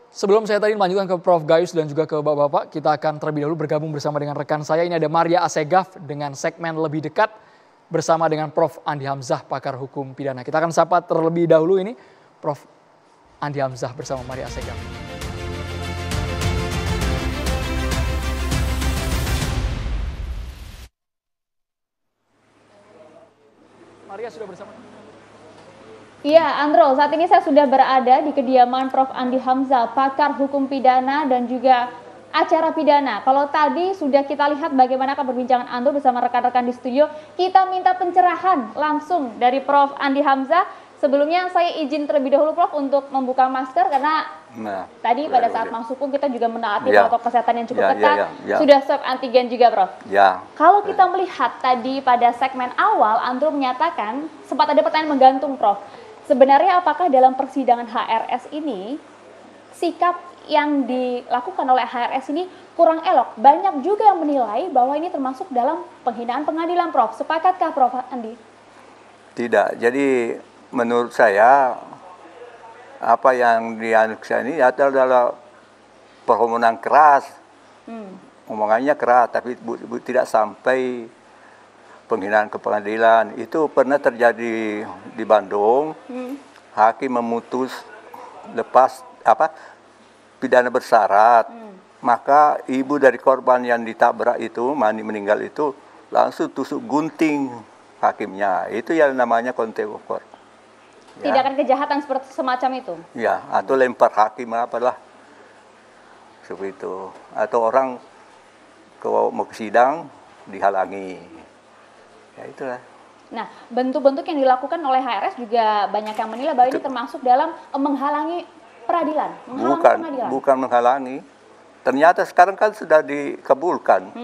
Sebelum saya tadi melanjutkan ke Prof. Gayus dan juga ke Bapak-Bapak, kita akan terlebih dahulu bergabung bersama dengan rekan saya. Ini ada Maria Assegaf dengan segmen lebih dekat bersama dengan Prof. Andi Hamzah, pakar hukum pidana. Kita akan sapa terlebih dahulu ini Prof. Andi Hamzah bersama Maria Assegaf. Maria sudah bersama. Iya, Andro, saat ini saya sudah berada di kediaman Prof. Andi Hamzah, pakar hukum pidana dan juga acara pidana. Kalau tadi sudah kita lihat bagaimana perbincangan Andro bersama rekan-rekan di studio, kita minta pencerahan langsung dari Prof. Andi Hamzah. Sebelumnya saya izin terlebih dahulu Prof untuk membuka masker karena tadi pada saat masuk pun kita juga menaati protokol kesehatan yang cukup ketat. Sudah swab antigen juga Prof. Kalau kita melihat tadi pada segmen awal, Andro menyatakan sempat ada pertanyaan menggantung Prof. Sebenarnya apakah dalam persidangan HRS ini sikap yang dilakukan oleh HRS ini kurang elok? Banyak juga yang menilai bahwa ini termasuk dalam penghinaan pengadilan Prof. Sepakatkah Prof. Andi? Tidak. Jadi menurut saya apa yang dianalisa ini adalah permohonan keras. Omongannya keras tapi tidak sampai penghinaan ke pengadilan. Itu pernah terjadi di Bandung. Hakim memutus lepas pidana bersyarat. Maka ibu dari korban yang ditabrak itu, meninggal itu, langsung tusuk gunting hakimnya. Itu yang namanya contempt of court. Tindakan kejahatan seperti semacam itu? Ya, atau lempar hakim apalah. Seperti itu. Atau orang mau ke sidang dihalangi. Ya itulah. Nah, bentuk-bentuk yang dilakukan oleh HRS juga banyak yang menilai bahwa ini termasuk dalam menghalangi peradilan. Bukan menghalangi. Ternyata sekarang kan sudah dikabulkan.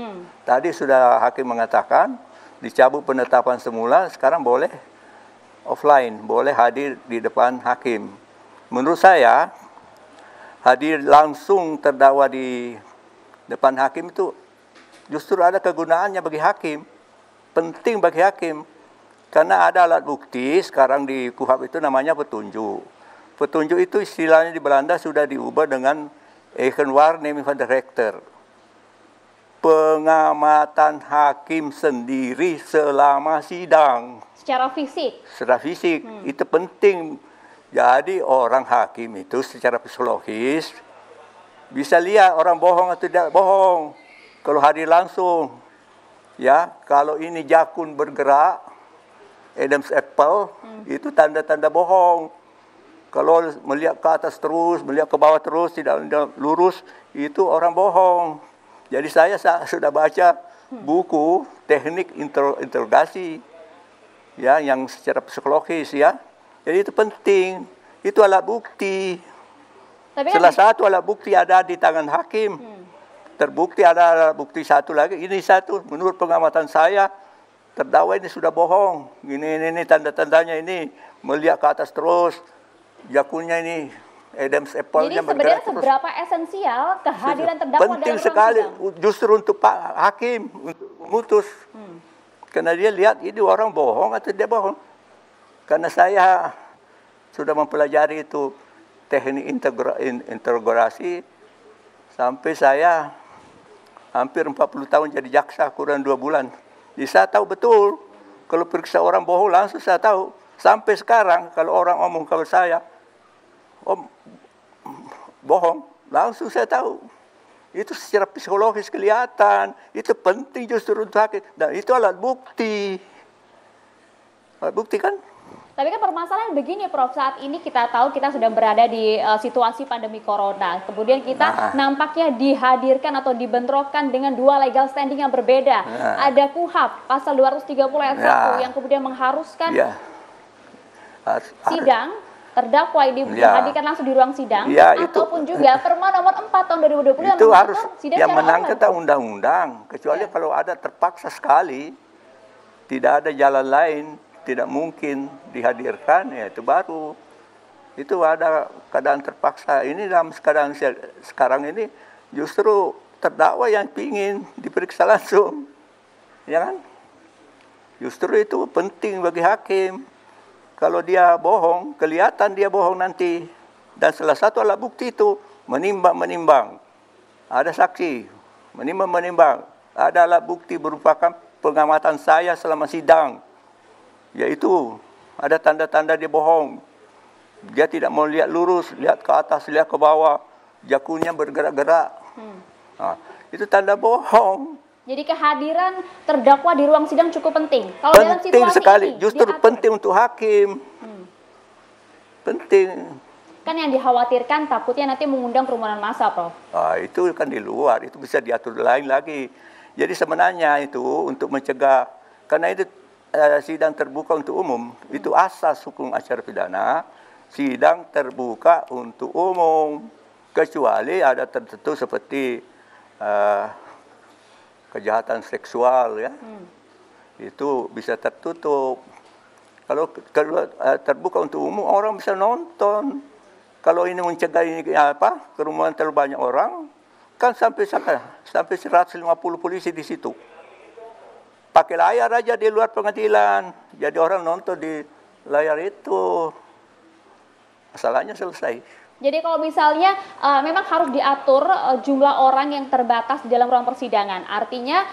Tadi sudah hakim mengatakan dicabut penetapan semula, sekarang boleh offline, boleh hadir di depan hakim. Menurut saya hadir langsung terdakwa di depan hakim itu justru ada kegunaannya bagi hakim. Penting bagi hakim karena ada alat bukti sekarang di KUHP itu namanya petunjuk. Petunjuk itu istilahnya di Belanda sudah diubah dengan eigenwaarneming van de rechter. Pengamatan hakim sendiri selama sidang. Secara fisik. Secara fisik itu penting. Jadi orang hakim itu secara psikologis bisa lihat orang bohong atau tidak bohong kalau hadir langsung. Ya, kalau ini jakun bergerak, Adam's apple, itu tanda-tanda bohong. Kalau melihat ke atas terus, melihat ke bawah terus, tidak lurus, itu orang bohong. Jadi saya sudah baca buku teknik interogasi, ya, yang secara psikologis, ya. Jadi itu penting. Itu alat bukti. Salah satu alat bukti ada di tangan hakim. Terbukti ada bukti satu lagi, ini satu menurut pengamatan saya terdakwa ini sudah bohong. Ini tanda-tandanya ini melihat ke atas terus, jakunnya ini Adam's apple-nya bergerak terus. Jadi sebenarnya seberapa esensial kehadiran terdakwa penting sekali justru untuk Pak Hakim untuk memutus. Karena dia lihat ini orang bohong atau dia bohong. Karena saya sudah mempelajari itu teknik interogasi sampai saya hampir 40 tahun jadi jaksa, kurang 2 bulan. Jadi saya tahu betul, kalau periksa orang bohong langsung saya tahu. Sampai sekarang kalau orang ngomong kalau saya, bohong, langsung saya tahu. Itu secara psikologis kelihatan, itu penting justru untuk hakim. Dan itu alat bukti. Alat bukti kan? Tapi kan permasalahan begini Prof, saat ini kita tahu kita sudah berada di situasi pandemi corona. Kemudian kita nampaknya dihadirkan atau dibentrokkan dengan 2 legal standing yang berbeda. Ada KUHP pasal 230 ayat 1 yang kemudian mengharuskan sidang terdakwa ini dihadirkan langsung di ruang sidang, ataupun juga Perma nomor 4 tahun 2020 itu harus yang menangkan undang-undang, kecuali kalau ada terpaksa sekali, tidak ada jalan lain, tidak mungkin dihadirkan, ya itu baru. Itu ada keadaan terpaksa. Ini dalam keadaan sekarang ini justru terdakwa yang ingin diperiksa langsung. Ya kan? Justru itu penting bagi hakim. Kalau dia bohong, kelihatan dia bohong nanti. Dan salah satu alat bukti itu menimbang-menimbang. Ada saksi, menimbang-menimbang. Ada alat bukti berupakan pengamatan saya selama sidang. Yaitu ada tanda-tanda dia bohong. Dia tidak mau lihat lurus, lihat ke atas, lihat ke bawah. Jakunya bergerak-gerak. Itu tanda bohong. Jadi kehadiran terdakwa di ruang sidang cukup penting. Kalau dalam Penting situasi sekali, ini, justru diatur. penting untuk hakim. Penting. Kan yang dikhawatirkan takutnya nanti mengundang kerumunan massa, Prof. Itu kan di luar, itu bisa diatur lain lagi. Jadi sebenarnya itu untuk mencegah, karena itu sidang terbuka untuk umum, itu asas hukum acara pidana, sidang terbuka untuk umum, kecuali ada tertentu seperti kejahatan seksual ya, itu bisa tertutup. Kalau terbuka untuk umum, orang bisa nonton. Kalau ini mencegah ini kerumunan terlalu banyak orang, kan sampai 150 polisi di situ. Pakai layar aja di luar pengadilan, jadi orang nonton di layar itu, masalahnya selesai. Jadi kalau misalnya memang harus diatur jumlah orang yang terbatas di dalam ruang persidangan. Artinya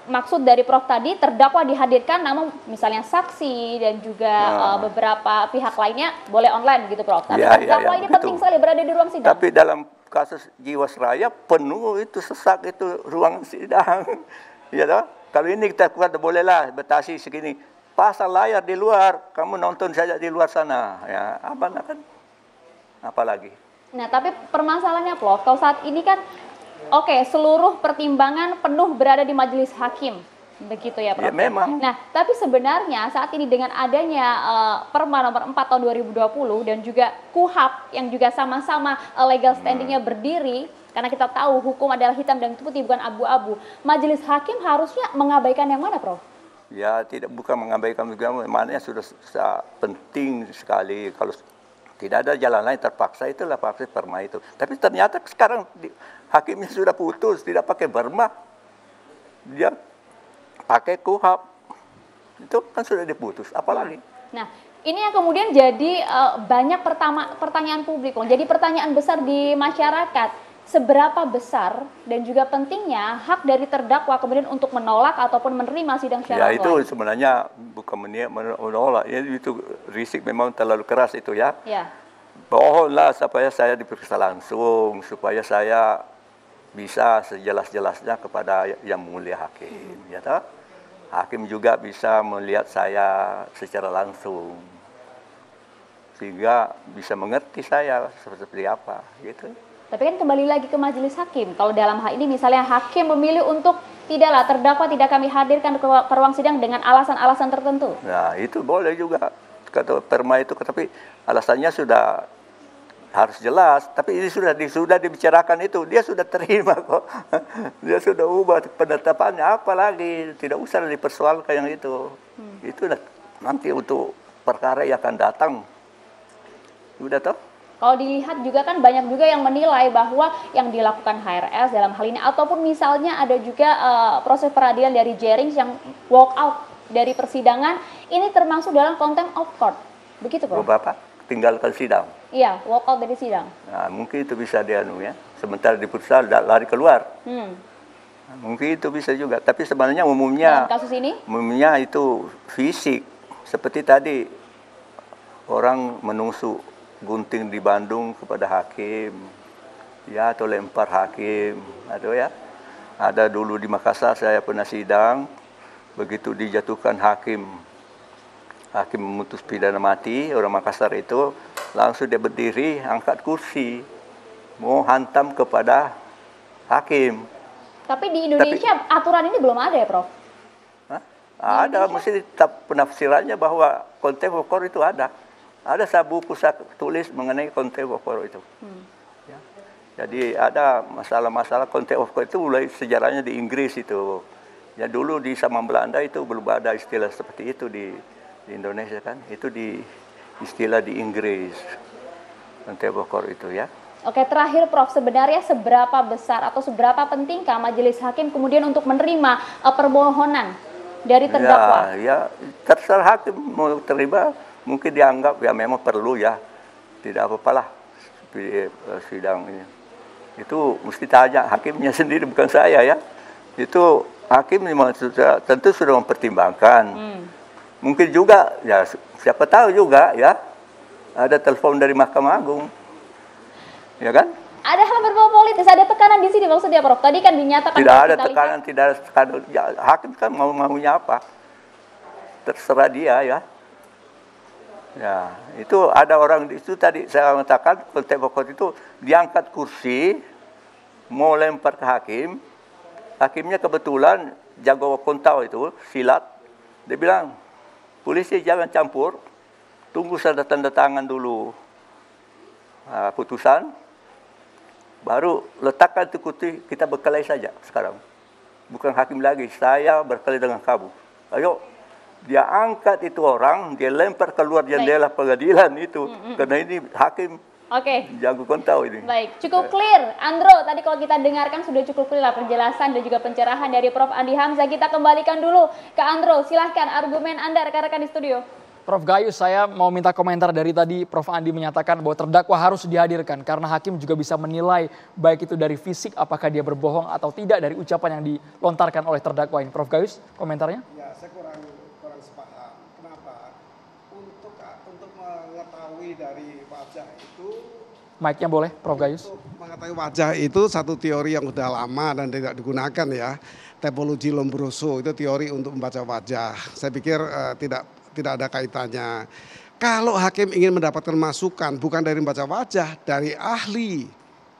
maksud dari Prof tadi terdakwa dihadirkan, namun misalnya saksi dan juga beberapa pihak lainnya boleh online gitu, Prof. Tapi terdakwa ini penting sekali berada di ruang sidang. Tapi dalam kasus Jiwasraya penuh itu, sesak itu ruang sidang. Ya toh? Kalau ini kita kuat bolehlah batasi segini. Pasang layar di luar, kamu nonton saja di luar sana. Ya, kan? Apalagi. Nah, tapi permasalahannya, Prof, kalau saat ini kan seluruh pertimbangan penuh berada di majelis hakim. Begitu ya, Prof. Ya, memang. Nah, tapi sebenarnya saat ini dengan adanya Perma nomor 4 tahun 2020 dan juga KUHP yang juga sama-sama legal standingnya berdiri, karena kita tahu hukum adalah hitam dan putih, bukan abu-abu. Majelis hakim harusnya mengabaikan yang mana, Prof? Ya, bukan mengabaikan juga, maknanya sudah penting sekali. Kalau tidak ada jalan lain, terpaksa itulah pakai Perma itu. Tapi ternyata sekarang hakimnya sudah putus, tidak pakai Perma. Dia pakai KUHP. Itu kan sudah diputus, apalagi? Nah, ini yang kemudian jadi banyak pertanyaan publik. Jadi pertanyaan besar di masyarakat. Seberapa besar dan juga pentingnya hak dari terdakwa kemudian untuk menolak ataupun menerima sidang secara online? Ya, itu sebenarnya bukan menolak. Ya, itu risik memang terlalu keras itu ya. Bohonglah supaya saya diperiksa langsung, supaya saya bisa sejelas-jelasnya kepada yang mulia hakim. Ya toh? Hakim juga bisa melihat saya secara langsung, sehingga bisa mengerti saya seperti apa, gitu. Tapi kan kembali lagi ke majelis hakim. Kalau dalam hal ini misalnya hakim memilih untuk tidaklah terdakwa tidak kami hadirkan ke ruang sidang dengan alasan-alasan tertentu. Nah, itu boleh juga kata Perma itu, tapi alasannya sudah harus jelas. Tapi ini sudah dibicarakan itu, dia sudah terima kok. Dia sudah ubah penetapannya, apalagi tidak usah dipersoalkan yang itu. Itu nanti untuk perkara yang akan datang. Udah toh? Kalau dilihat juga kan banyak juga yang menilai bahwa yang dilakukan HRS dalam hal ini, ataupun misalnya ada juga proses peradilan dari Jerings yang walk out dari persidangan, ini termasuk dalam contempt of court. Begitu, Prof? Bapak tinggalkan sidang. Iya, walk out dari sidang. Nah, mungkin itu bisa dianu ya. Sementara diputuskan lari keluar. Nah, mungkin itu bisa juga. Tapi sebenarnya umumnya dalam kasus ini? Umumnya itu fisik. Seperti tadi orang menusuk gunting di Bandung kepada hakim, ya, atau lempar hakim, atau ya, ada dulu di Makassar saya pernah sidang, begitu dijatuhkan hakim memutus pidana mati, orang Makassar itu langsung dia berdiri, angkat kursi, mau hantam kepada hakim. Tapi di Indonesia aturan ini belum ada ya, Prof? Ada, mesti tetap penafsirannya bahwa contempt of court itu ada. Ada buku saya tulis mengenai contempt of court itu. Ya. Jadi ada masalah-masalah contempt of court itu mulai sejarahnya di Inggris itu. Ya, dulu di zaman Belanda itu belum ada istilah seperti itu di Indonesia kan. Itu istilah di Inggris. Contempt of court itu ya. Oke, terakhir Prof, sebenarnya seberapa besar atau seberapa pentingkah majelis hakim kemudian untuk menerima permohonan dari terdakwa? Ya, terserah hakim mau terima. Mungkin dianggap ya memang perlu ya, tidak apa-apalah. sidang ini. Itu mesti tanya hakimnya sendiri, bukan saya ya. Itu hakim memang tentu sudah mempertimbangkan. Mungkin juga, ya siapa tahu juga ya, ada telepon dari Mahkamah Agung. Ya kan? Ada hal berbau politis, ada tekanan di sini maksudnya Prof. Tadi kan dinyatakan tidak ada tekanan, tidak ada tekanan. Ya, hakim kan maunya apa? Terserah dia ya. Ya, itu ada orang itu tadi saya katakan konteks pokok itu diangkat kursi, mau lempar ke hakim. Hakimnya kebetulan jago kontau itu, silat. Dia bilang, polisi jangan campur, tunggu saya tanda tangan dulu putusan, baru letakkan itu kursi, kita berkelahi saja sekarang. Bukan hakim lagi, saya berkelahi dengan kamu. Ayo, dia angkat itu orang, dia lempar keluar jendela pengadilan itu. Karena ini hakim jago kontau ini. Baik, cukup clear. Andro, tadi kalau kita dengarkan sudah cukup clear lah penjelasan dan juga pencerahan dari Prof. Andi Hamzah. Kita kembalikan dulu ke Andro. Silahkan argumen Anda rekan-rekan di studio. Prof Gayus, saya mau minta komentar dari tadi Prof Andi menyatakan bahwa terdakwa harus dihadirkan karena hakim juga bisa menilai baik itu dari fisik apakah dia berbohong atau tidak dari ucapan yang dilontarkan oleh terdakwa ini. Prof Gayus, komentarnya? Ya, saya kurang sepaham. Kenapa? Untuk mengetahui dari wajah itu. Mic-nya boleh, Prof Gayus. Untuk mengetahui wajah itu satu teori yang sudah lama dan tidak digunakan ya. Typology Lombroso itu teori untuk membaca wajah. Saya pikir tidak ada kaitannya. Kalau hakim ingin mendapatkan masukan bukan dari membaca wajah, dari ahli,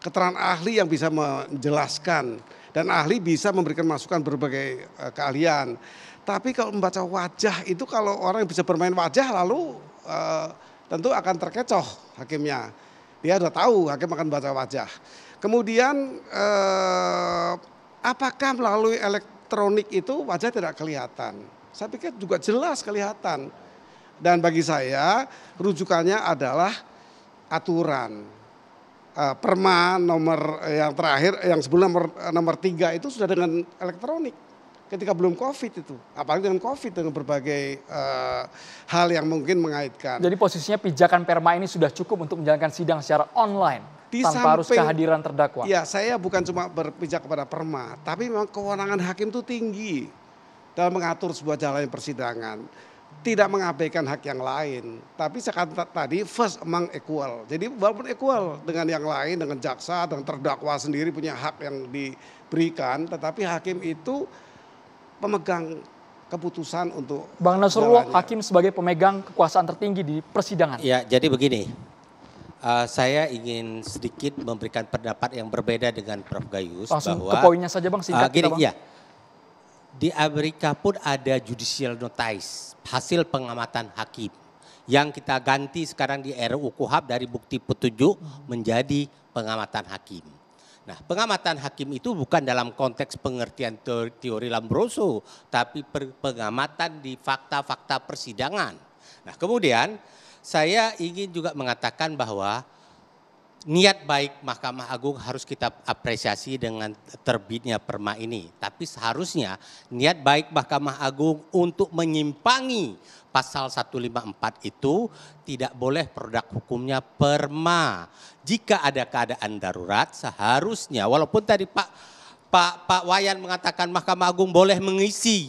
keterangan ahli yang bisa menjelaskan dan ahli bisa memberikan masukan berbagai keahlian. Tapi kalau membaca wajah itu kalau orang yang bisa bermain wajah lalu tentu akan terkecoh hakimnya. Dia sudah tahu hakim akan membaca wajah. Kemudian apakah melalui elektronik itu wajah tidak kelihatan? Saya pikir juga jelas kelihatan. Dan bagi saya rujukannya adalah aturan. Perma nomor yang terakhir, yang sebelum nomor 3 itu sudah dengan elektronik. Ketika belum COVID itu. Apalagi dengan COVID dengan berbagai hal yang mungkin mengaitkan. Jadi posisinya pijakan perma ini sudah cukup untuk menjalankan sidang secara online. Tanpa harus kehadiran terdakwa. Ya, saya bukan cuma berpijak kepada perma. Tapi memang kewenangan hakim itu tinggi dalam mengatur sebuah jalannya persidangan, tidak mengabaikan hak yang lain. Tapi saya kata tadi first among equal. Jadi walaupun equal dengan yang lain, dengan jaksa, dengan terdakwa sendiri punya hak yang diberikan, tetapi hakim itu pemegang keputusan untuk Bang Nasrullah, hakim sebagai pemegang kekuasaan tertinggi di persidangan. Ya, jadi begini. Saya ingin sedikit memberikan pendapat yang berbeda dengan Prof Gayus. Langsung bahwa ke poinnya saja Bang, singkat gini, kita Bang. Ya. Di Amerika pun ada judicial notice, hasil pengamatan hakim. Yang kita ganti sekarang di RUU KUHP dari bukti petunjuk menjadi pengamatan hakim. Nah, pengamatan hakim itu bukan dalam konteks pengertian teori Lombroso, tapi pengamatan di fakta-fakta persidangan. Nah, kemudian saya ingin juga mengatakan bahwa niat baik Mahkamah Agung harus kita apresiasi dengan terbitnya perma ini. Tapi seharusnya niat baik Mahkamah Agung untuk menyimpangi pasal 154 itu tidak boleh produk hukumnya perma. Jika ada keadaan darurat seharusnya, walaupun tadi Pak Wayan mengatakan Mahkamah Agung boleh mengisi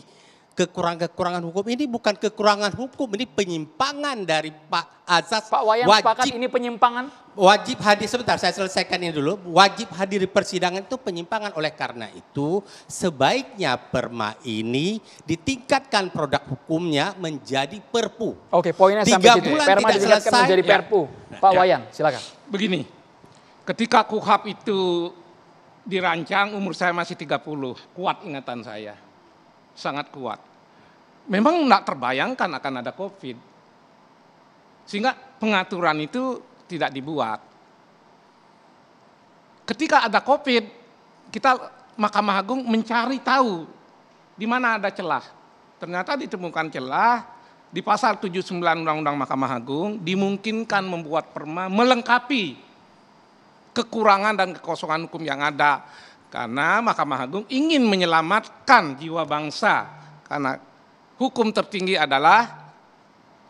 kekurangan hukum, ini bukan kekurangan hukum, ini penyimpangan dari Pak Azas. Pak Wayan sepakat ini penyimpangan? Wajib hadir, sebentar saya selesaikan ini dulu. Wajib hadir di persidangan itu penyimpangan, oleh karena itu sebaiknya perma ini ditingkatkan produk hukumnya menjadi perpu. Oke, poinnya sampai situ. Perma ditingkatkan menjadi perpu. Pak Wayan, silakan. Begini, ketika KUHP itu dirancang umur saya masih 30, kuat ingatan saya. Sangat kuat. Memang tidak terbayangkan akan ada COVID. Sehingga pengaturan itu tidak dibuat. Ketika ada COVID, kita Mahkamah Agung mencari tahu di mana ada celah. Ternyata ditemukan celah di pasal 79 Undang-Undang Mahkamah Agung dimungkinkan membuat perma melengkapi kekurangan dan kekosongan hukum yang ada. Karena Mahkamah Agung ingin menyelamatkan jiwa bangsa. Karena hukum tertinggi adalah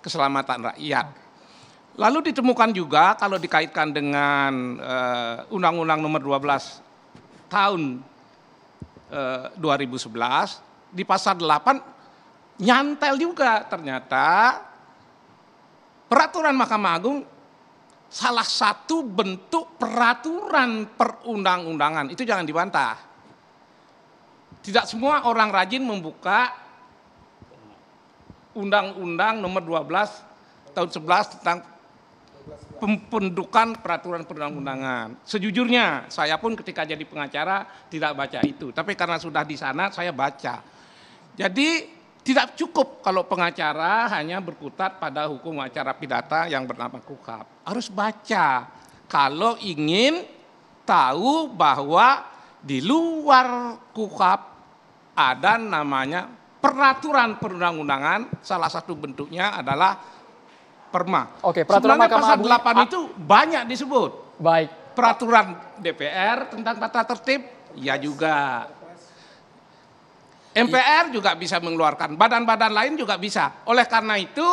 keselamatan rakyat. Lalu ditemukan juga kalau dikaitkan dengan Undang-Undang Nomor 12 tahun 2011 di pasal 8 nyantel juga ternyata peraturan Mahkamah Agung salah satu bentuk peraturan perundang-undangan, itu jangan dibantah. Tidak semua orang rajin membuka Undang-Undang Nomor 12 tahun 11 tentang pembentukan peraturan perundang-undangan. Sejujurnya saya pun ketika jadi pengacara tidak baca itu, tapi karena sudah di sana saya baca. Jadi tidak cukup kalau pengacara hanya berkutat pada hukum acara pidana yang bernama KUHAP. Harus baca kalau ingin tahu bahwa di luar KUHAP ada namanya peraturan perundang-undangan, salah satu bentuknya adalah Perma. Oke, peraturan sebenarnya Mahkamah pasal Agung 8 itu banyak disebut. Baik. Peraturan DPR tentang tata tertib, ya juga. MPR juga bisa mengeluarkan, badan-badan lain juga bisa. Oleh karena itu,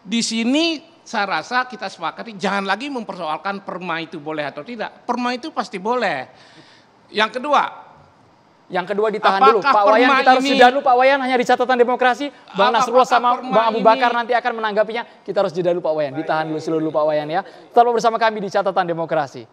di sini saya rasa kita sepakati jangan lagi mempersoalkan Perma itu boleh atau tidak. Perma itu pasti boleh. Yang kedua ditahan dulu. Pak Wayan, kita harus jeda dulu Pak Wayan, hanya di catatan demokrasi. Bang Nasrullah sama Bang Abu Bakar nanti akan menanggapinya. Kita harus jeda dulu Pak Wayan, ditahan dulu seluruh Pak Wayan ya. Tetap bersama kami di catatan demokrasi.